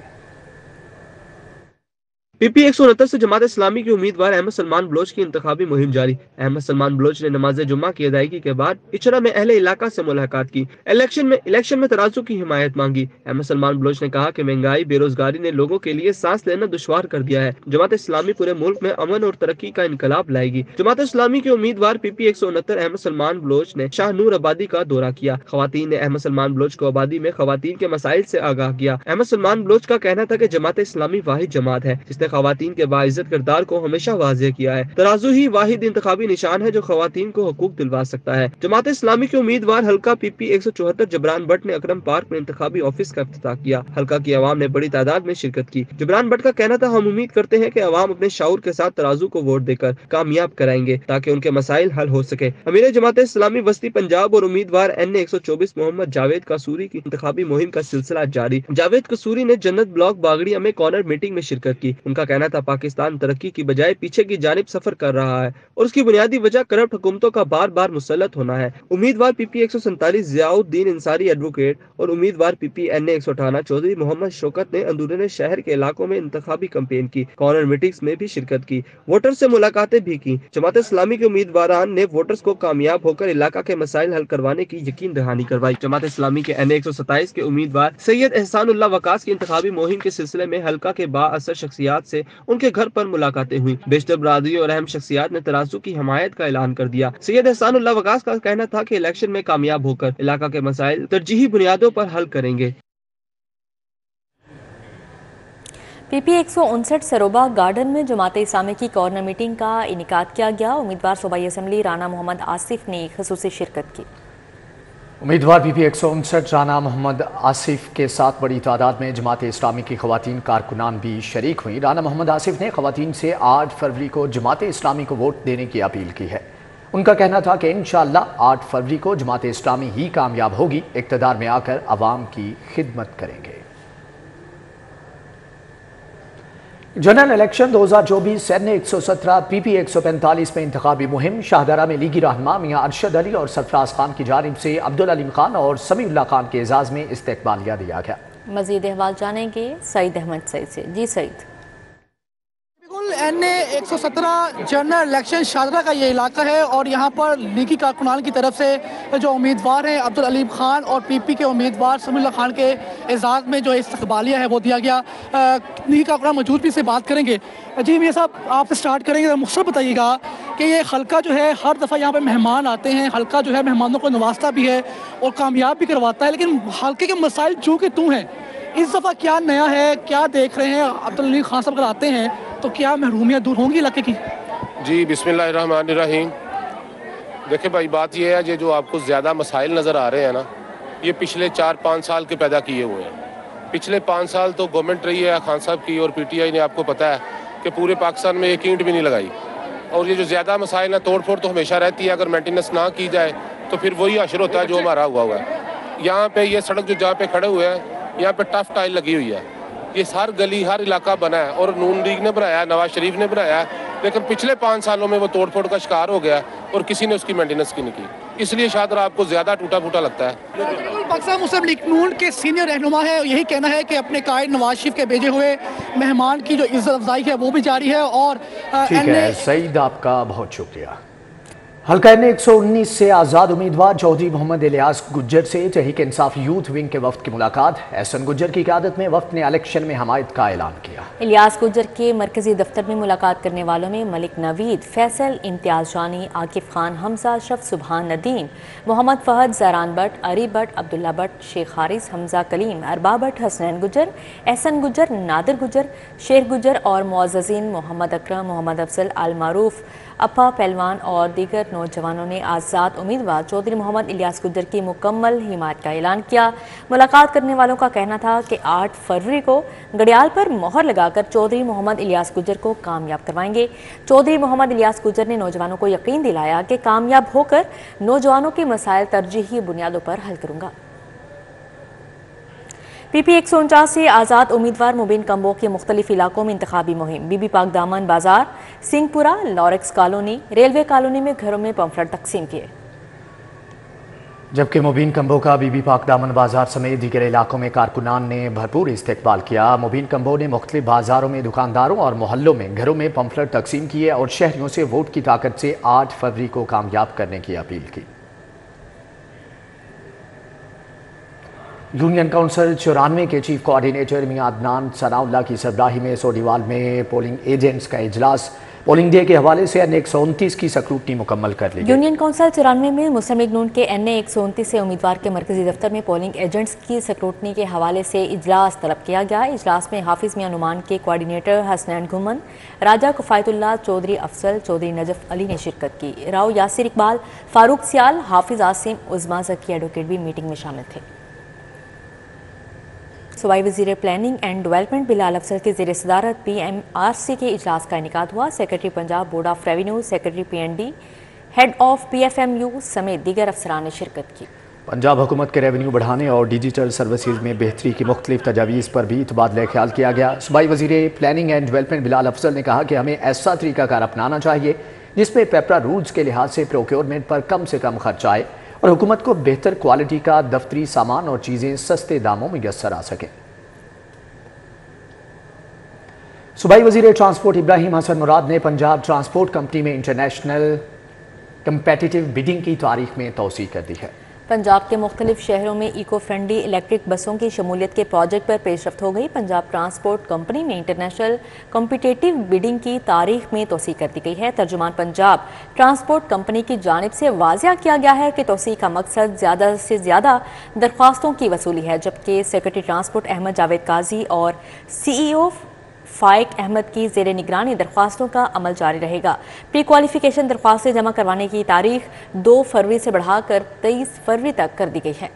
PP 169 سے جماعت اسلامی کے امیدوار احمد سلمان بلوچ کی انتخابی مہم جاری۔ احمد سلمان بلوچ نے نماز جمعہ کی ادائیگی کے بعد اچھرا میں اہل علاقہ سے ملاقات کی۔ الیکشن میں ترازو کی حمایت مانگی۔ احمد سلمان بلوچ نے کہا کہ مہنگائی، بے روزگاری نے لوگوں کے لیے سانس لینا دشوار کر دیا ہے۔ جماعت اسلامی پورے ملک میں امن اور ترقی کا انقلاب لائے گی۔ جماعت اسلامی کے امیدوار PP 169 احمد سلمان بلوچ نے شاہ نور آبادی کا دورہ کیا۔ خواتین نے احمد سلمان بلوچ کو آبادی میں خواتین کے مسائل سے آگاہ کیا۔ احمد سلمان بلوچ کا کہنا تھا کہ جماعت اسلامی واحد جماعت ہے جس نے خواتین کے عزت کردار کو ہمیشہ واضح کیا ہے۔ ترازو ہی واحد انتخابی نشان ہے جو خواتین کو حقوق دلوا سکتا ہے۔ جماعت اسلامی کے امیدوار حلقہ PP 174 جبران بٹ نے اکرم پارک میں انتخابی آفس کا افتتاح کیا۔ حلقہ کی عوام نے بڑی تعداد میں شرکت کی۔ جبران بٹ کا کہنا تھا ہم امید کرتے ہیں کہ عوام اپنے شعور کے ساتھ ترازو کو ووٹ دے کر کامیاب کرائیں گے تاکہ ان کے مسائل حل ہو سکے۔ امیر جماعت اسلامی وسطی پنجاب اور امیدوار NA 124 محمد جاوید قصوری کی انتخابی مہم کا سلسلہ جاری۔ جاوید قصوری نے جنت بلاک باغڑیا میں کارنر میٹنگ میں شرکت کی۔ ان کا کہنا تھا پاکستان ترقی کی بجائے پیچھے کی جانب سفر کر رہا ہے اور اس کی بنیادی وجہ کرپٹ حکومتوں کا بار بار مسلط ہونا ہے۔ امیدوار PP 147 ضیاء الدین انصاری ایڈوکیٹ اور امیدوار PP NA 158 چودھری محمد شوکت نے اندرون شہر کے علاقوں میں انتخابی کمپین کی، کارنر میٹنگز میں بھی شرکت کی، ووٹر سے ملاقاتیں بھی کی۔ جماعت اسلامی کے امیدواران نے ووٹرز کو کامیاب ہو کر علاقہ کے مسائل حل کروانے کی یقین دہانی کروائی۔ جماعت اسلامی کے NA 127 کے امیدوار سید احسان اللہ وقاص کی انتخابی مہم کے سلسلے میں حلقہ کے با اثر شخصیات سے ان کے گھر پر ملاقاتیں ہوئی۔ بیشتر برادری اور اہم شخصیات نے ترازو کی حمایت کا اعلان کر دیا۔ سید احسان اللہ وقاص کا کہنا تھا کہ الیکشن میں کامیاب ہو کر علاقہ کے مسائل ترجیحی بنیادوں پر حل کریں گے۔ PP 159 سروبا گارڈن میں جماعت اسلامی کی کارنر میٹنگ کا انعقاد کیا گیا۔ امیدوار صوبائی اسمبلی رانا محمد آصف نے خصوصی شرکت کی۔ امیدوار PP 159 رانا محمد آصف کے ساتھ بڑی تعداد میں جماعت اسلامی کی خواتین کارکنان بھی شریک ہوئیں۔ رانا محمد آصف نے خواتین سے 8 فروری کو جماعت اسلامی کو ووٹ دینے کی اپیل کی ہے۔ ان کا کہنا تھا کہ انشاءاللہ 8 فروری کو جماعت اسلامی ہی کامیاب ہوگی، اقتدار میں آ کر عوام کی خدمت کریں گے۔ جنرل الیکشن 2024 NA 117 PP 145 میں انتخابی مہم۔ شاہدرہ میں لیگی رہنما میاں ارشد علی اور سرفراز خان کی جانب سے عبدالعلیم خان اور سمیع اللہ خان کے اعزاز میں استقبالیہ دیا گیا۔ مزید احوال جانیں گے سعید احمد سعید سے۔ جی سعید۔ NA 117 جنرل الیکشن شاہدرہ کا یہ علاقہ ہے اور یہاں پر لیگی کارکنان کی طرف سے جو امیدوار ہیں عبدالعلیم خان اور PP کے امیدوار سمیع اللہ خان کے اعزاز میں جو استقبالیہ ہے وہ دیا گیا۔ لیگی کارکنان موجود بھی سے بات کریں گے۔ جی میاں صاحب آپ اسٹارٹ کریں گے، مختصر بتائیے گا کہ یہ حلقہ جو ہے ہر دفعہ یہاں پہ مہمان آتے ہیں، حلقہ جو ہے مہمانوں کو نوازتا بھی ہے اور کامیاب بھی کرواتا ہے، لیکن حلقے کے مسائل جو کہ تو ہیں اس دفعہ کیا نیا ہے، کیا دیکھ رہے ہیں؟ عبدالعلیم خان صاحب اگر آتے ہیں تو کیا محرومیت دور ہوں گی علاقے کی؟ جی بسم اللہ الرحمن الرحیم۔ دیکھیں بھائی بات یہ ہے جو آپ کو زیادہ مسائل نظر آ رہے ہیں نا، یہ پچھلے 4-5 سال کے پیدا کیے ہوئے ہیں۔ پچھلے 5 سال تو گورنمنٹ رہی ہے خان صاحب کی اور PTI نے، آپ کو پتہ ہے کہ پورے پاکستان میں ایک اینٹ بھی نہیں لگائی، اور یہ جو زیادہ مسائل ہیں توڑ پھوڑ تو ہمیشہ رہتی ہے، اگر مینٹیننس نہ کی جائے تو پھر وہی حشر ہوتا ہے جو ہمارا ہوا ہے۔ یہاں پہ یہ سڑک جو جہاں پہ کھڑے ہوئے ہیں یہاں پہ ٹف ٹائل لگی ہوئی ہے، یہ ہر گلی ہر علاقہ بنا ہے اور نون لیگ نے بنایا ہے، نواز شریف نے بنایا ہے، لیکن پچھلے 5 سالوں میں وہ توڑ پھوڑ کا شکار ہو گیا۔ और किसी ने उसकी मेंटेनेंस की नहीं की, इसलिए शायद आपको ज़्यादा टूटा फूटा लगता है। पाकिस्तान मुस्लिम लीग नून के सीनियर रहनुमा है, यही कहना है कि अपने कायद नवाज शरीफ के भेजे हुए मेहमान की जो इज्जत अफजाई है वो भी जारी है। और ठीक है सईद, आपका बहुत शुक्रिया। हल्का एन 119 से आज़ाद उम्मीदवार चौधरी मोहम्मद इलियास गुज्जर से तहरीक इंसाफ यूथ विंग के वफ्द की मुलाकात। एहसन गुज्जर की क़यादत में वफ्द ने इलेक्शन में हमायत का ऐलान किया। इलियास गुज्जर के मरकजी दफ्तर में मुलाकात करने वालों में मलिक नवीद, फैसल, इम्तियाज जानी, आकिफ खान, हमजा, अशरफ, सुबहान नदीम, मोहम्मद फहद, जरान बट, अरी बट, अब्दुल्ला बट, शेख हारिस, हमजा कलीम, अरबा बट, हसनैन गुज्जर, एहसन गुज्जर, नादिर गुज्जर, शेख गुज्जर और मुअज़्ज़ज़ीन मोहम्मद अकरम, मोहम्मद अफजल, अल मारूफ, अपा पहलवान और दीगर नौजवानों ने आज़ाद उम्मीदवार चौधरी मोहम्मद इलियास गुज्जर की मुकम्मल हिमायत का ऐलान किया। मुलाकात करने वालों का कहना था कि 8 फरवरी को घड़ियाल पर मोहर लगाकर चौधरी मोहम्मद इलियास गुज्जर को कामयाब करवाएंगे। चौधरी मोहम्मद इलियास गुज्जर ने नौजवानों को यकीन दिलाया कि कामयाब होकर नौजवानों के मसाइल तरजीही बुनियादों पर हल करूंगा। PP 149 से आज़ाद उम्मीदवार मुबीन कम्बो के मुख्तलिफ इलाकों में इंतखाबी मुहिम। बीबी पाक दामन बाजार, Singhpura, Lurex colony, railway colony में घरों में पम्फलेट तकसीम किए। जबकि मुबीन कम्बो का बीबी पाक दामन बाजार समेत दीगर इलाकों में कारकुनान ने भरपूर इस्तेकबाल किया। मुबीन कम्बो ने मुख्तलिफ बाजारों में दुकानदारों और मोहल्लों में घरों में पम्फलेट तकसीम किए और शहरियों से वोट की ताकत से 8 फरवरी को कामयाब करने की अपील की। यूनियन काउंसिल 94 के चीफ कोऑर्डिनेटर मियां अदनान सनाउल्लाह की सरबराही में सोडीवाल में पोलिंग एजेंट्स का इजलास। पोलिंग डे के हवाले से NA 129 की स्क्रूटनी मुकम्मल कर ली गई। यूनियन काउंसिल 94 में मुस्लिम लीग नून के NA 129 से उम्मीदवार के मरकजी दफ्तर में पोलिंग एजेंट्स की स्क्रूटनी के हवाले से इजलास तलब किया गया। इजलास में हाफिज मियां नुमान के कोऑर्डिनेटर हसनैन घुमन, राजा कफायतुल्लाह, चौधरी अफजल, चौधरी नजफ अली ने शिरकत की। राव यासिर इकबाल, फारूक सियाल, हाफिज आसिम, उज़मा ज़की एडवोकेट भी मीटिंग में शामिल थे। सूबाई वज़ीर प्लानिंग एंड डेवलपमेंट बिलाल अफसर की ज़ेर सदारत PMRC के इजलास का इनेकाद हुआ। Secretary Punjab board of revenue, secretary PND, head of PFMU समेत दीगर अफसरान ने शिरकत की। पंजाब हुकूमत के रेवेन्यू बढ़ाने और डिजिटल सर्विसेज में बेहतरी की मुख्तलिफ तजावीज़ पर भी तबादला ख्याल किया गया। सूबाई वज़ीर प्लानिंग एंड डेवलपमेंट बिलाल अफसर ने कहा कि हमें ऐसा तरीकाकार अपनाना चाहिए जिसमें पेपरा रूल्स के लिहाज से प्रोक्योरमेंट पर कम से कम खर्च आए और हुकूमत को बेहतर क्वालिटी का दफ्तरी सामान और चीज़ें सस्ते दामों में यस्सर आ सकें। सूबाई वज़ीर ट्रांसपोर्ट इब्राहिम हसन मुराद ने पंजाब ट्रांसपोर्ट कंपनी में इंटरनेशनल कंपेटिटिव बिडिंग की तारीख में तौसीह कर दी है। पंजाब के मुख्तलिफ शहरों में इको फ्रेंडली इलेक्ट्रिक बसों की शमूलियत के प्रोजेक्ट पर पेशरफ्त हो गई। पंजाब ट्रांसपोर्ट कंपनी में इंटरनेशनल कॉम्पिटिटिव बिडिंग की तारीख में तौसीह कर दी गई है। तर्जुमान पंजाब ट्रांसपोर्ट कंपनी की जानिब से वाज़िया किया गया है कि तौसीह का मकसद ज़्यादा से ज़्यादा दरख्वास्तों की वसूली है, जबकि सेक्रेटरी ट्रांसपोर्ट अहमद जावेद काजी और CEO फाइक अहमद की ज़ेरे निगरानी दरख्वास्तों का अमल जारी रहेगा। प्री क्वालिफिकेशन दरख्वास्तें जमा करवाने की तारीख 2 फरवरी से बढ़ाकर 23 फरवरी तक कर दी गई है।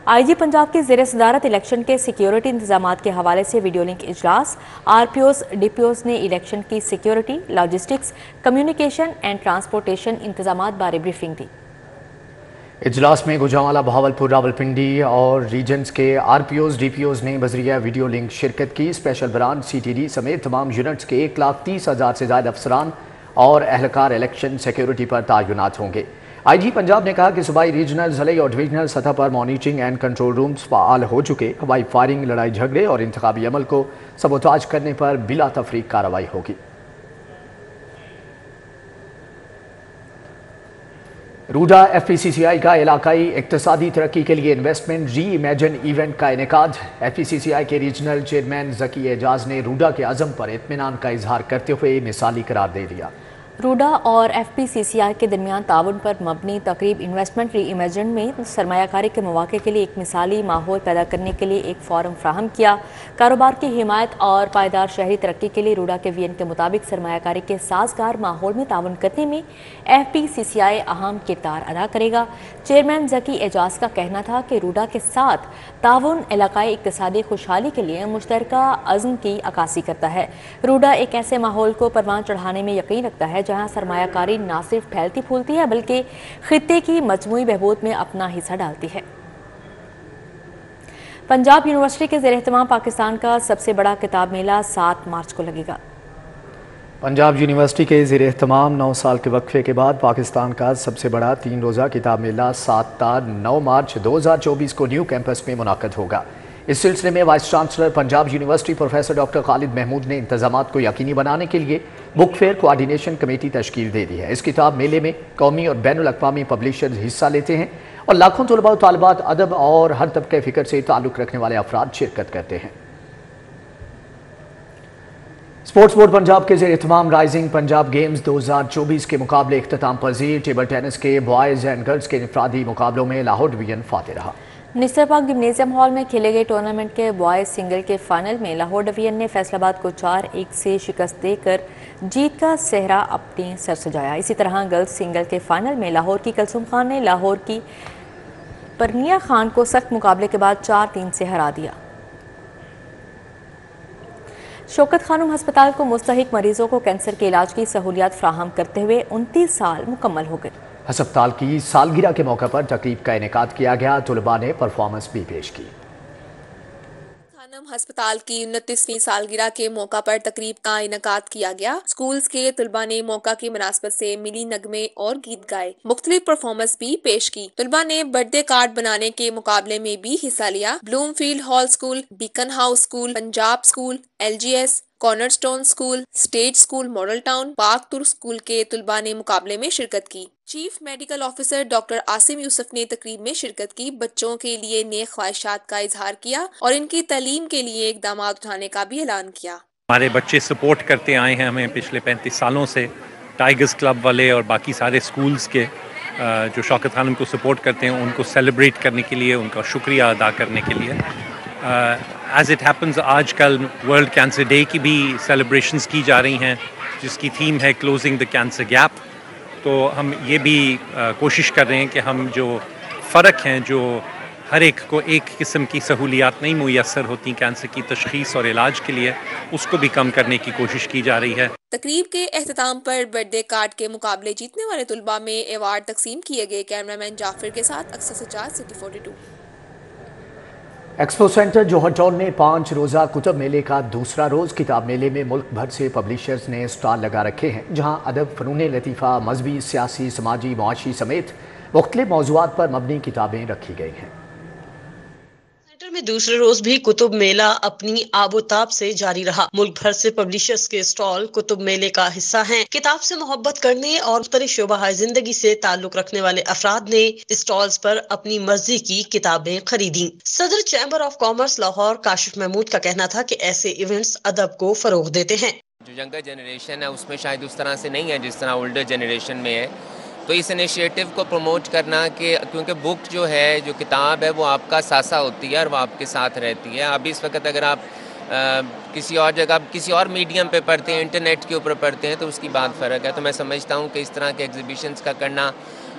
IG पंजाब की ज़ेरे सदारत इलेक्शन के सिक्योरिटी इंतजामात के हवाले से वीडियो लिंक इजलास। RPOs DPOs ने इलेक्शन की security, logistics, communication and transportation इंतजामात बारे ब्रीफिंग दी। इजलास में गुजरांवाला, बहावलपुर, रावलपिंडी और रीजन्स के RPOs DPOs ने बजरिया वीडियो लिंक शिरकत की। स्पेशल ब्रांच CTD समेत तमाम यूनिट्स के 1,30,000 से ज़्यादा अफसरान और एहलकार इलेक्शन सिक्योरिटी पर तैनात होंगे। IG पंजाब ने कहा कि सूबाई, रीजनल, ज़िले और डिवीजनल सतह पर monitoring and control rooms fall हो चुके। हवाई फायरिंग, लड़ाई झगड़े और इंतखाबी अमल को सबोताज करने पर बिला तफरीक कार्रवाई होगी। रूडा FPCCI का इलाकाई इक्तसादी तरक्की के लिए इन्वेस्टमेंट री इमेजिन इवेंट का इनेकाद। FPCCI के रीजनल चेयरमैन ज़की एजाज ने रूडा के अज़म पर इत्मीनान का इजहार करते हुए मिसाली करार दे दिया। रूडा और FPCCI के दरमियान ताउन पर मबनी तकरीब इन्वेस्टमेंट री इमेजिन में सरमायाकारी के मौके के लिए एक मिसाली माहौल पैदा करने के लिए एक फोरम फ्राहम किया। कारोबार की हिमायत और पायदार शहरी तरक्की के लिए रूडा के VN के मुताबिक सरमायाकारी के साजगार माहौल में ताउन करने में FPCCI अहम किरदार अदा करेगा। चेयरमैन ज़की एजाज का कहना था कि रूडा के साथ ताउन इलाकाई इक्तिसादी खुशहाली के लिए मुश्तरका अज़्म की अक्कासी करता है। रूडा एक ऐसे माहौल को परवान चढ़ाने में यकीन रखता है जहाँ सरमायाकारी ना सिर्फ फैलती फूलती है बल्कि खित्ते की मजमूई बहबूद में अपना हिस्सा डालती है। पंजाब यूनिवर्सिटी के ज़ेर-ए-एहतमाम पाकिस्तान का सबसे बड़ा किताब मेला 7 मार्च को लगेगा। पंजाब यूनिवर्सिटी के ज़ेर एहतमाम 9 साल के वक्फे के बाद पाकिस्तान का सबसे बड़ा 3 रोज़ा किताब मेला 7 ता 9 मार्च 2024 को न्यू कैंपस में मुनाक़द होगा। इस सिलसिले में vice chancellor Punjab university professor doctor Khalid Mahmood ने इंतजामात को यकीनी बनाने के लिए बुक फेयर कोआर्डिनेशन कमेटी तश्कील दे दी है। इस किताब मेले में कौमी और बैनुल अक़वामी पब्लिशर्स हिस्सा लेते हैं और लाखों तलबा और तालिबात अदब और हर तबके फ़िक्र से ताल्लुक़ रखने वाले अफराद शिरकत करते हैं। स्पोर्ट्स बोर्ड पंजाब के ज़ेर एहतमाम राइजिंग पंजाब गेम्स 2024 के मुकाबले इख्तिताम पजीर टेबल टेनिस के बॉयज़ एंड गर्ल्स के इनफरादी मुकाबलों में लाहौर डिवीजन फातेह रहा। निस्तर पाक जिम्नेजियम हॉल में खेले गए टूर्नामेंट के बॉयज़ सिंगल के फाइनल में लाहौर डिवीजन ने फैसलाबाद को 4-1 से शिकस्त देकर जीत का सेहरा अपने सर सजाया। इसी तरह गर्ल्स सिंगल के फाइनल में लाहौर की कलसुम खान ने लाहौर की परनिया खान को सख्त मुकाबले के बाद 4-3 से हरा दिया। शौकत खानम हस्पताल को मुस्तहिक मरीजों को कैंसर के इलाज की सहूलियात फ्राहम करते हुए 29 साल मुकम्मल हो गए। हस्पताल की सालगिरह के मौके पर तकरीब का इनेकाद किया गया। तलबा ने परफॉर्मेंस भी पेश की। हस्पताल की 29वीं सालगिरह के मौका पर तकरीब का इनकाद किया गया। स्कूल्स के तलबा ने मौका की मुनासबत से मिली नगमे और गीत गाए। मुख्तलिफ परफॉर्मेंस भी पेश की। तलबा ने बर्थडे कार्ड बनाने के मुकाबले में भी हिस्सा लिया। Bloomfield hall school, Beaconhouse school, Punjab school, LGS, cornerstone school, state school model town, पाकतुर स्कूल के तलबा ने मुकाबले में शिरकत की। Chief medical officer doctor Asim Yousuf ने तकरीब में शिरकत की। बच्चों के लिए नेक ख्वाहिशात का इजहार किया और इनकी तालीम के लिए इकदाम उठाने का भी ऐलान किया। हमारे बच्चे सपोर्ट करते आए हैं हमें पिछले 35 सालों से। टाइगर्स क्लब वाले और बाकी सारे स्कूल्स के जो शौकत खानम को सपोर्ट करते हैं उनको सेलिब्रेट करने के लिए, उनका शुक्रिया अदा करने के लिए। एज इट हैपन्स आजकल वर्ल्ड कैंसर डे की भी सेलिब्रेशंस की जा रही हैं जिसकी थीम है क्लोजिंग द कैंसर गैप। तो हम ये भी कोशिश कर रहे हैं कि हम जो फ़र्क हैं, जो हर एक को एक किस्म की सहूलियात नहीं मुयस्सर होती कैंसर की तशख़ीस और इलाज के लिए, उसको भी कम करने की कोशिश की जा रही है। तकरीब के एहतमाम पर बर्थडे कार्ड के मुकाबले जीतने वाले तलबा में एवार्ड तकसीम किए गए। कैमरामैन जाफिर के साथ अक्सर सजाद, सिटी 42। एक्सपो सेंटर जौहर टाउन में 5 रोज़ा कुतुब मेले का दूसरा रोज़। किताब मेले में मुल्क भर से पब्लिशर्स ने स्टॉल लगा रखे हैं जहां अदब, फ़नून लतीफ़ा, मजहबी, सियासी, समाजी, मुआशी समेत मुख्तलिफ मौज़ूआत पर मबनी किताबें रखी गई हैं। में दूसरे रोज भी कुतुब मेला अपनी आबोताब से जारी रहा। मुल्क भर से पब्लिशर्स के स्टॉल कुतुब मेले का हिस्सा हैं। किताब से मोहब्बत करने और मुख्तलिफ शोबा जिंदगी से ताल्लुक रखने वाले अफराद ने स्टॉल्स पर अपनी मर्जी की किताबें खरीदी। सदर chamber of commerce Lahore Kashif Mahmood का कहना था कि ऐसे इवेंट्स अदब को फरोग देते हैं। जो यंगर जनरेशन है उसमें शायद उस तरह से नहीं है जिस तरह ओल्डर जनरेशन में है, तो इस इनिशिएटिव को प्रमोट करना कि क्योंकि बुक जो है, जो किताब है, वो आपका सासा होती है और वो आपके साथ रहती है। अभी इस वक्त अगर आप किसी और जगह किसी और मीडियम पे पढ़ते हैं, इंटरनेट के ऊपर पढ़ते हैं, तो उसकी बात फ़र्क है। तो मैं समझता हूँ कि इस तरह के एग्जीबिशंस का करना,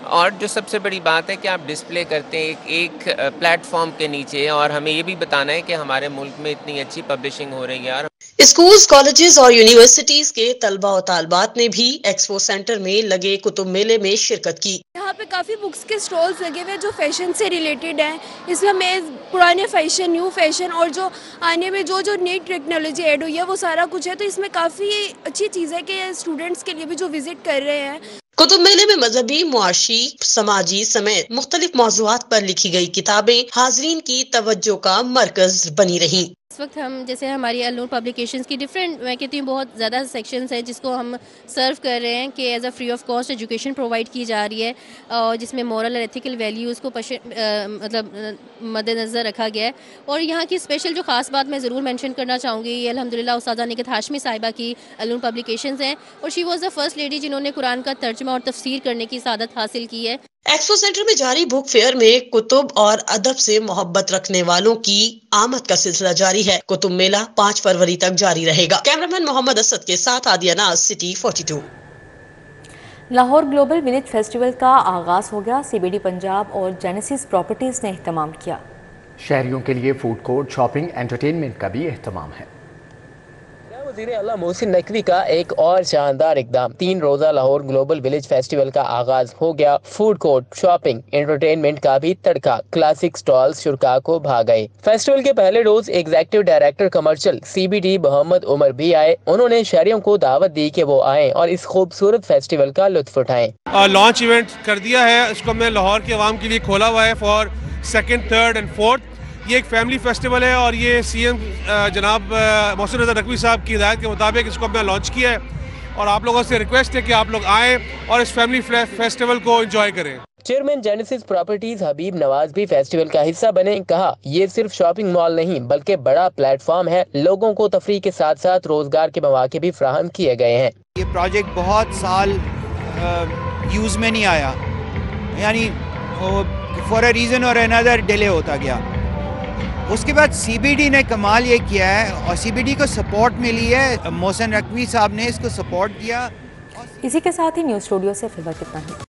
और जो सबसे बड़ी बात है कि आप डिस्प्ले करते हैं एक प्लेटफॉर्म के नीचे, और हमें ये भी बताना है कि हमारे मुल्क में इतनी अच्छी पब्लिशिंग हो रही है। स्कूल्स, कॉलेजेस और यूनिवर्सिटीज के तलबा और तालबात ने भी एक्सपो सेंटर में लगे कुतुब मेले में शिरकत की। यहाँ पे काफ़ी बुक्स के स्टॉल्स लगे हुए जो फैशन से रिलेटेड हैं। इसमें हमें पुराने फैशन, न्यू फैशन और जो आने में जो नई टेक्नोलॉजी ऐड हुई है वो सारा कुछ है। तो इसमें काफ़ी अच्छी चीज़ है कि स्टूडेंट्स के लिए भी जो विजिट कर रहे हैं। कुतुब मेले में मजहबी, मुआशी, समाजी समेत मुख्तलिफ मौज़ूआत पर लिखी गई किताबें हाज़रीन की तवज्जो का मरकज बनी रही। इस वक्त हम जैसे हमारी अल नूर पब्लिकेशंस की डिफरेंट, मैं कहती हूँ बहुत ज़्यादा सेक्शंस है जिसको हम सर्व कर रहे हैं कि as a free of cost education provide की जा रही है, और जिसमें मॉरल और एथिकल वैल्यूज़ को मतलब मद्देनज़र रखा गया है। और यहाँ की स्पेशल जो ख़ास बात मैं ज़रूर मेंशन करना चाहूँगी, ये अल्हम्दुलिल्लाह उस्तादा निकत हाशमी साहिबा की अल नूर पब्लिकेशंस हैं, और she was the first lady जिन्होंने कुरान का तर्जमा और तफसीर करने की सादत हासिल की है। एक्सपो सेंटर में जारी बुक फेयर में कुतुब और अदब से मोहब्बत रखने वालों की आमद का सिलसिला जारी है। कुतुब मेला 5 फरवरी तक जारी रहेगा। कैमरामैन मोहम्मद असद के साथ आदिया नाज, city 42। Lahore global village festival का आगाज हो गया। CBD पंजाब और जेनेसिस प्रॉपर्टीज ने एहतमाम किया। शहरियों के लिए फूड कोर्ट, शॉपिंग, एंटरटेनमेंट का भी एहतमाम है। वज़ीर आला मोहसिन नकवी का एक और शानदार इकदाम। 3 रोजा लाहौर ग्लोबल विलेज फेस्टिवल का आगाज हो गया। फूड कोर्ट, शॉपिंग, एंटरटेनमेंट का भी तड़का। क्लासिक स्टॉल्स शुरका को भा गए। फेस्टिवल के पहले रोज executive director commercial CBD Muhammad Umar भी आए। उन्होंने शहरियों को दावत दी कि वो आए और इस खूबसूरत फेस्टिवल का लुत्फ उठाएं। लॉन्च इवेंट कर दिया है, इसको हमने लाहौर के अवाम के लिए खोला हुआ है for 2nd, 3rd and 4th। ये एक फैमिली फेस्टिवल है और ये CM जनाब मोहसिन रज़ा नकवी साहब की हिदायत के मुताबिक इसको हमने लॉन्च किया है और आप लोगों से रिक्वेस्ट है कि आप लोग आएँ और इस फैमिली फेस्टिवल को एंजॉय करें। चेयरमैन जेनेसिस प्रॉपर्टीज हबीब नवाज भी फेस्टिवल का हिस्सा बने। कहा, ये सिर्फ शॉपिंग मॉल नहीं बल्कि बड़ा प्लेटफॉर्म है। लोगों को तफरीह के साथ साथ रोजगार के मौके भी फराहम किए गए हैं। ये प्रोजेक्ट बहुत साल यूज में नहीं आया, यानी फॉर अ रीज़न और अनदर डिले होता गया। उसके बाद CBD ने कमाल ये किया है और CBD को सपोर्ट मिली है, मोहसिन नकवी साहब ने इसको सपोर्ट किया। इसी के साथ ही न्यूज़ स्टूडियो से फिर वक्त इतना ही।